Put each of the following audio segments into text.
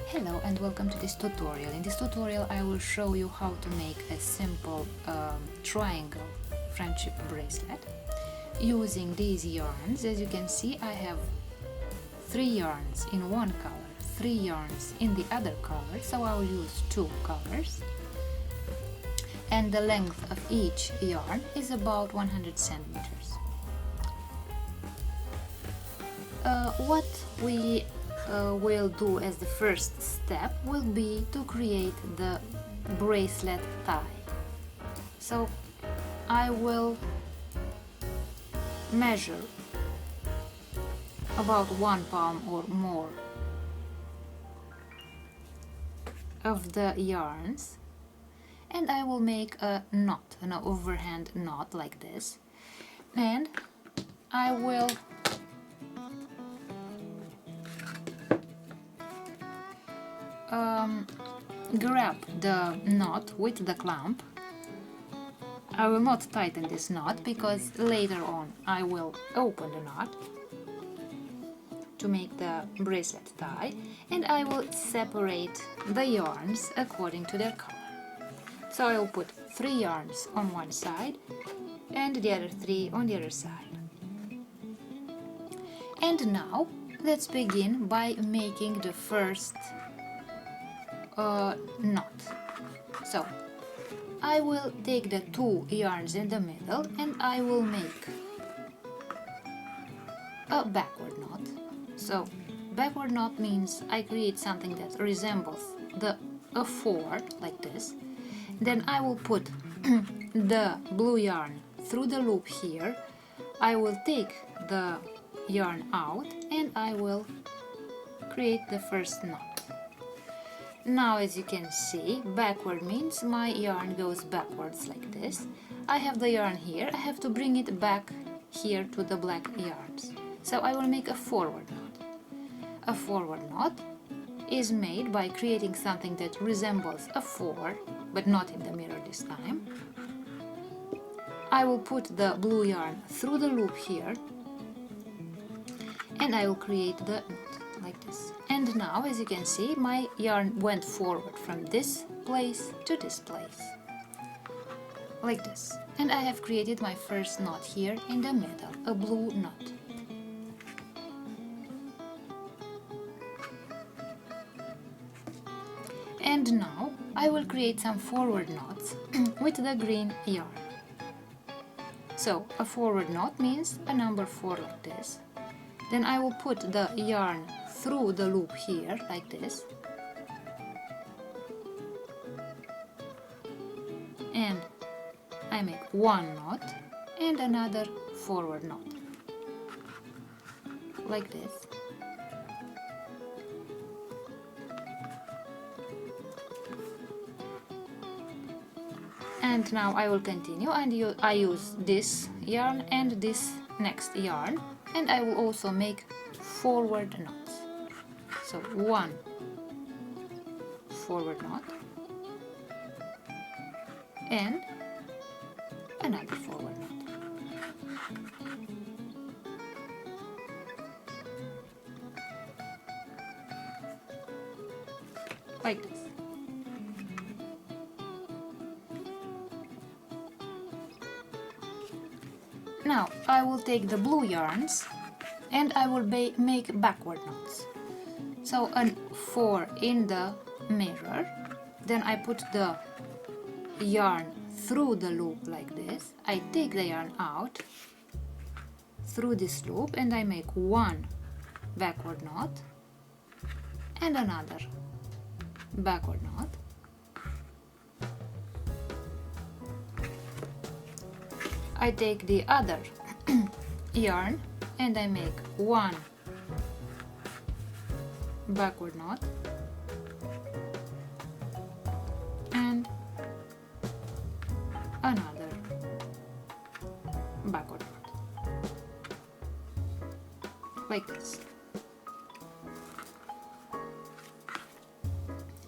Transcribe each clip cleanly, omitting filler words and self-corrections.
Hello and welcome to this tutorial. In this tutorial I will show you how to make a simple triangle friendship bracelet using these yarns. As you can see, I have 3 yarns in one color, 3 yarns in the other color, so I will use 2 colors. And the length of each yarn is about 100 centimeters. What we will do as the first step will be to create the bracelet tie. So I will measure about 1 palm or more of the yarns, and I will make a knot, an overhand knot like this, and I will grab the knot with the clamp. I will not tighten this knot because later on I will open the knot to make the bracelet tie, and I will separate the yarns according to their color. So I will put 3 yarns on one side and the other 3 on the other side. And now let's begin by making the first knot. So I will take the 2 yarns in the middle and I will make a backward knot. So backward knot means I create something that resembles a 4 like this. Then I will put the blue yarn through the loop here. I will take the yarn out and I will create the first knot. Now, as you can see, backward means my yarn goes backwards like this. I have the yarn here, I have to bring it back here to the black yarns. So I will make a forward knot. A forward knot is made by creating something that resembles a 4, but not in the mirror this time. I will put the blue yarn through the loop here and I will create the knot like this. And now, as you can see, my yarn went forward from this place to this place, like this. And I have created my first knot here in the middle, a blue knot. And now I will create some forward knots with the green yarn. So a forward knot means a number 4 like this. Then I will put the yarn through the loop here like this, and I make 1 knot and another forward knot like this. And now I will continue, and I use this yarn and this next yarn, and I will also make forward knots. So 1 forward knot and another forward knot. Like this. Now I will take the blue yarns and I will make backward knots. So a 4 in the mirror, then I put the yarn through the loop like this. I take the yarn out through this loop and I make 1 backward knot and another backward knot. I take the other yarn and I make 1 backward knot and another backward knot like this.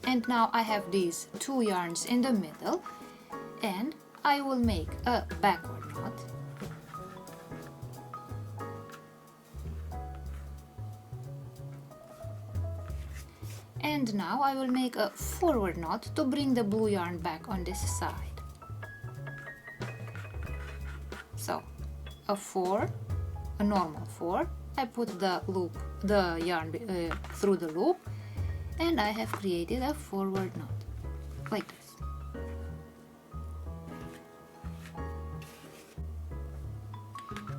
And now I have these 2 yarns in the middle and I will make a backward knot And now I will make a forward knot to bring the blue yarn back on this side. So a 4, a normal 4, I put the yarn through the loop, and I have created a forward knot like this.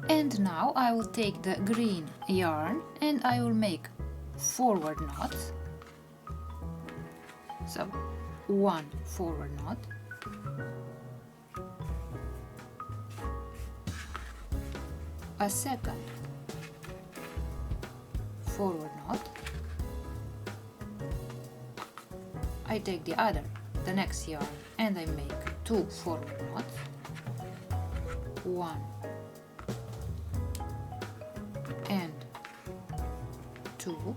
And now I will take the green yarn and I will make forward knots. So 1 forward knot, a second forward knot, I take the next yarn and I make 2 forward knots, 1 and 2,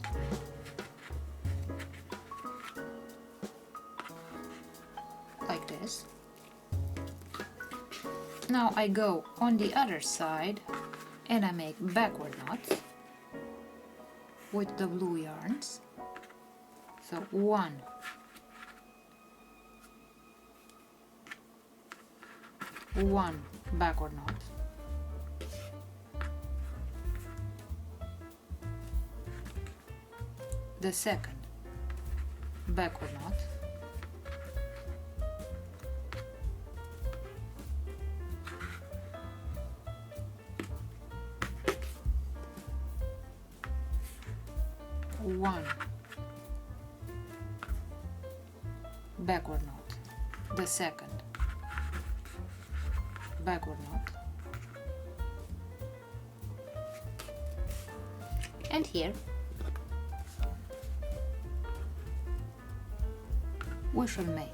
like this. Now I go on the other side and I make backward knots with the blue yarns. So 1 backward knot, the second backward knot, one backward knot, the second backward knot, and here we shall make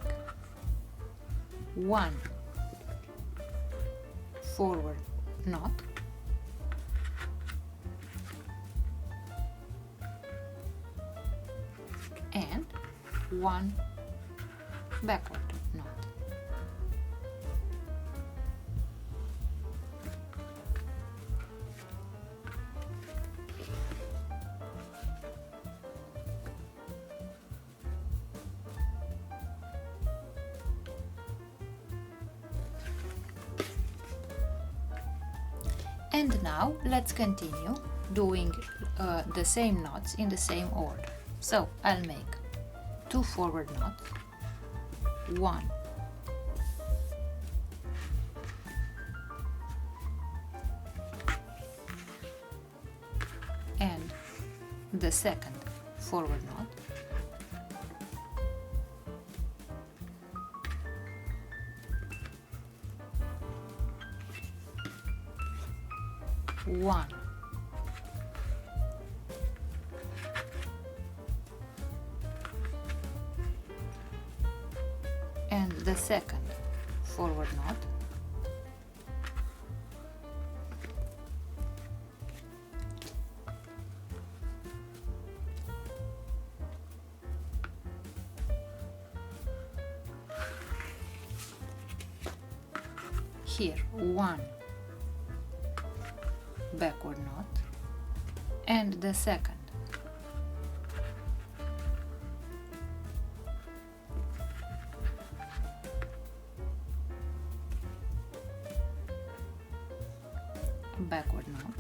1 forward knot, and 1 backward knot. And now let's continue doing the same knots in the same order. So I'll make 2 forward knots, 1 and the second forward knot, one and the second forward knot, here 1 backward knot and the second backward knot,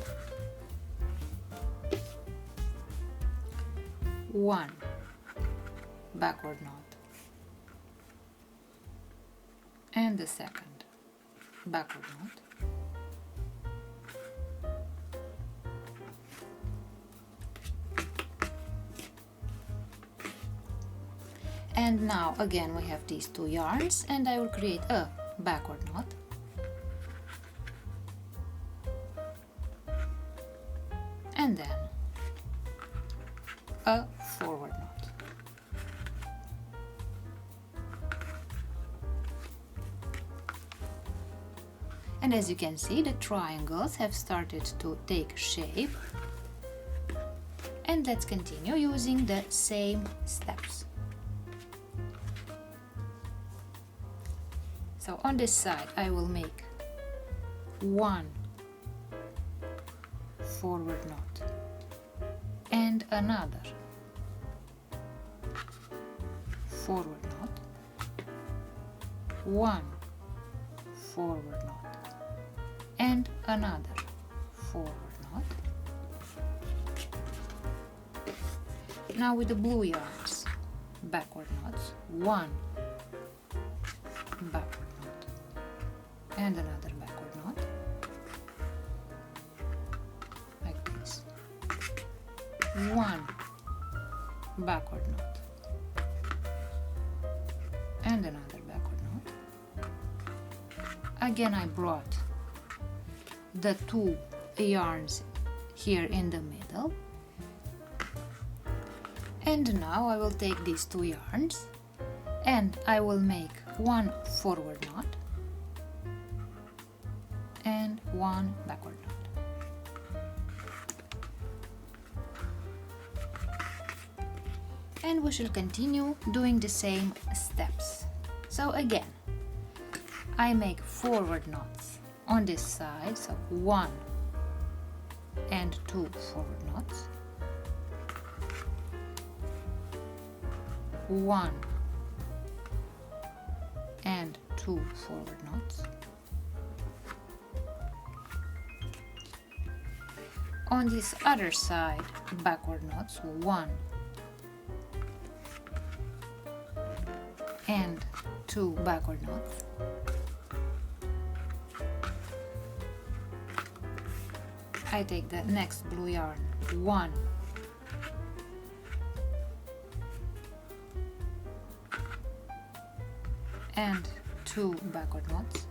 1 backward knot and the second backward knot, and now again we have these 2 yarns and I will create a backward knot, and then a forward knot. And as you can see, the triangles have started to take shape. And let's continue using the same steps. So on this side I will make 1 forward knot and another forward knot, 1 forward knot, and another forward knot. Now with the blue yarns, backward knots, 1 backward knot and another backward knot, like this, 1 backward knot and another backward knot. Again I brought the 2 yarns here in the middle, and now I will take these 2 yarns and I will make 1 forward knot and 1 backward knot. And we shall continue doing the same steps. So again, I make forward knots on this side, so 1 and 2 forward knots, 1 and 2 forward knots. On this other side, backward knots, 1 and 2 backward knots, I take the next blue yarn, 1 and 2 backward knots,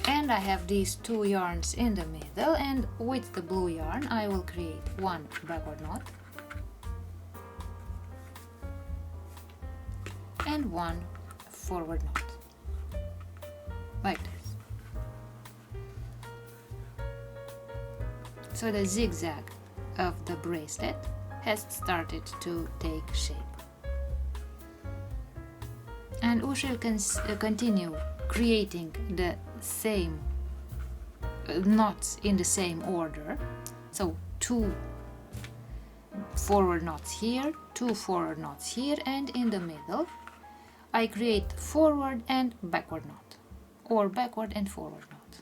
and I have these 2 yarns in the middle, and with the blue yarn I will create 1 backward knot and 1 forward knot, like this. So the zigzag of the bracelet has started to take shape, and we shall continue creating the same knots in the same order. So 2 forward knots here, 2 forward knots here, and in the middle I create forward and backward knot, or backward and forward knot.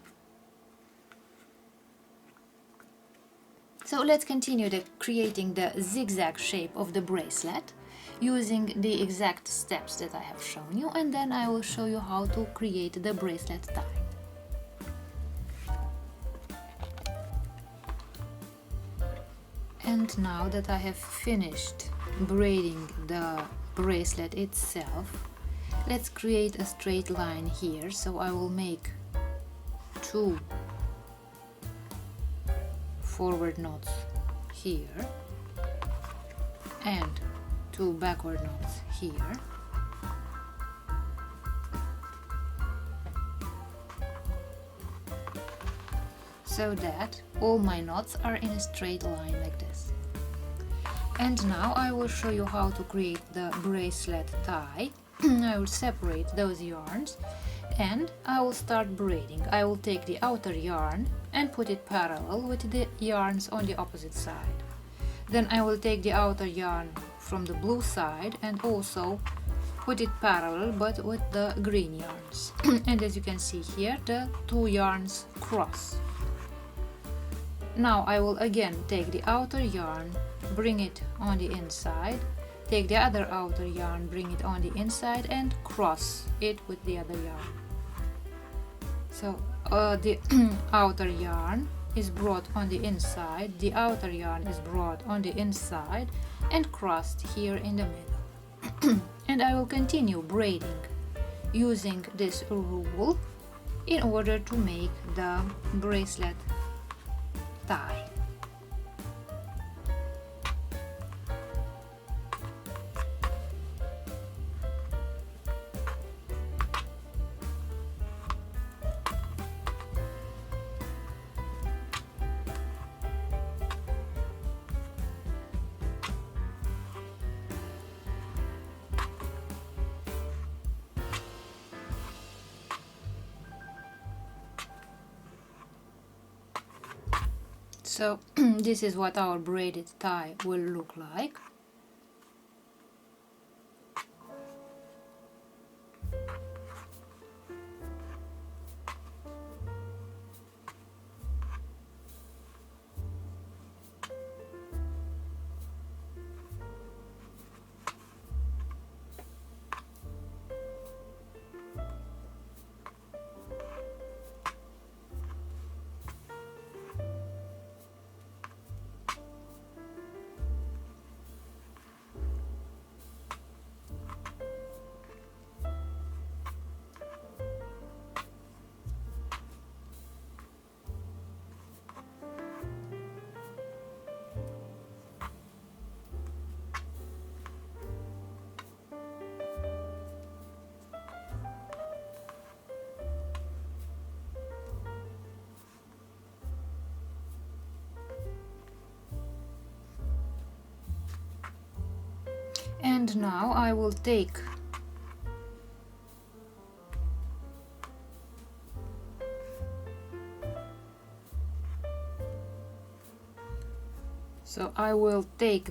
So let's continue creating the zigzag shape of the bracelet using the exact steps that I have shown you, and then I will show you how to create the bracelet tie. And now that I have finished braiding the bracelet itself, let's create a straight line here. So I will make 2 forward knots here and 2 backward knots here, so that all my knots are in a straight line like this. And now I will show you how to create the bracelet tie. I will separate those yarns and I will start braiding. I will take the outer yarn and put it parallel with the yarns on the opposite side. Then I will take the outer yarn from the blue side and also put it parallel but with the green yarns. And as you can see here, the 2 yarns cross. Now I will again take the outer yarn, bring it on the inside, take the other outer yarn, bring it on the inside, and cross it with the other yarn. So the outer yarn is brought on the inside, the outer yarn is brought on the inside and crossed here in the middle. And I will continue braiding using this rule in order to make the bracelet tie. So this is what our braided tie will look like. And now I will take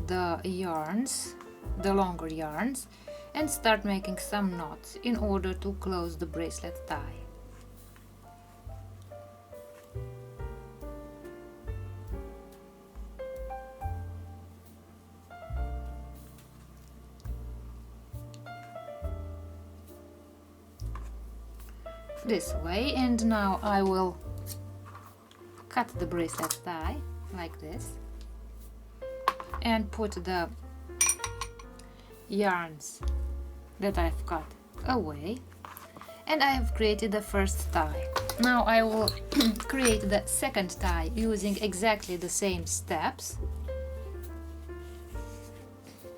the yarns, the longer yarns, and start making some knots in order to close the bracelet tie. This way, and now I will cut the bracelet tie like this and put the yarns that I've cut away, and I have created the first tie. Now I will create the second tie using exactly the same steps.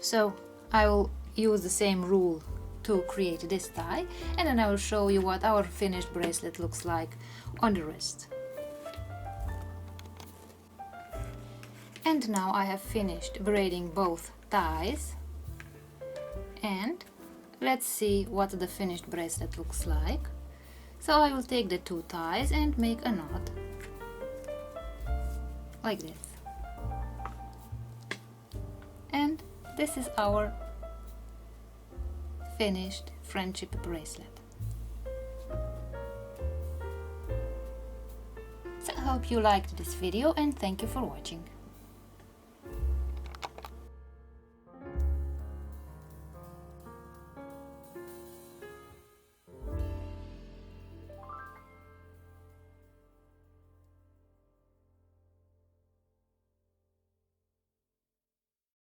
So I will use the same rule to create this tie, and then I will show you what our finished bracelet looks like on the wrist. And now I have finished braiding both ties, and let's see what the finished bracelet looks like. So I will take the two ties and make a knot like this, and this is our finished friendship bracelet. So I hope you liked this video, and thank you for watching.